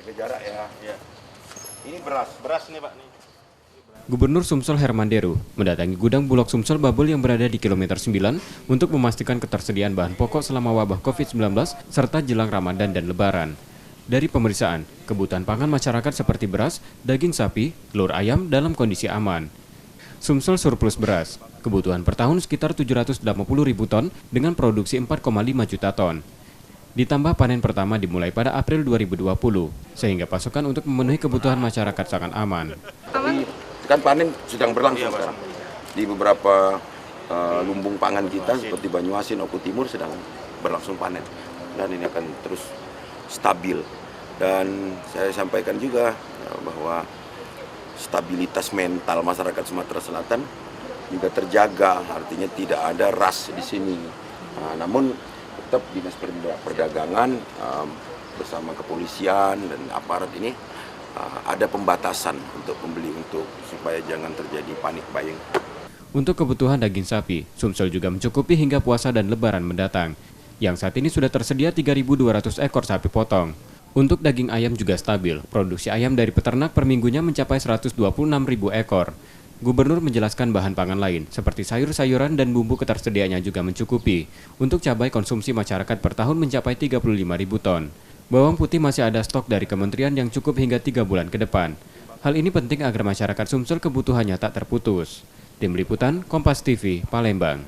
jaga jarak ya. Ini beras nih Pak nih. Gubernur Sumsel Herman Deru mendatangi gudang Bulog Sumsel Babel yang berada di kilometer 9 untuk memastikan ketersediaan bahan pokok selama wabah COVID-19 serta jelang Ramadan dan Lebaran. Dari pemeriksaan, kebutuhan pangan masyarakat seperti beras, daging sapi, telur ayam dalam kondisi aman. Sumsel surplus beras, kebutuhan per tahun sekitar 780.000 ton dengan produksi 4,5 juta ton. Ditambah panen pertama dimulai pada April 2020, sehingga pasokan untuk memenuhi kebutuhan masyarakat sangat aman. Kan panen sedang berlangsung sekarang. Di beberapa lumbung pangan kita seperti Banyuasin, Oku Timur sedang berlangsung panen. Dan ini akan terus stabil. Dan saya sampaikan juga bahwa stabilitas mental masyarakat Sumatera Selatan juga terjaga, artinya tidak ada ras di sini. Namun tetap Dinas Perdagangan bersama kepolisian dan aparat ini ada pembatasan untuk pembeli supaya jangan terjadi panik buying. Untuk kebutuhan daging sapi, Sumsel juga mencukupi hingga puasa dan Lebaran mendatang. Yang saat ini sudah tersedia 3.200 ekor sapi potong. Untuk daging ayam juga stabil, produksi ayam dari peternak per minggunya mencapai 126.000 ekor. Gubernur menjelaskan bahan pangan lain, seperti sayur-sayuran dan bumbu ketersediaannya juga mencukupi. Untuk cabai konsumsi masyarakat per tahun mencapai 35.000 ton. Bawang putih masih ada stok dari kementerian yang cukup hingga 3 bulan ke depan. Hal ini penting agar masyarakat Sumsel kebutuhannya tak terputus. Tim Liputan, Kompas TV, Palembang.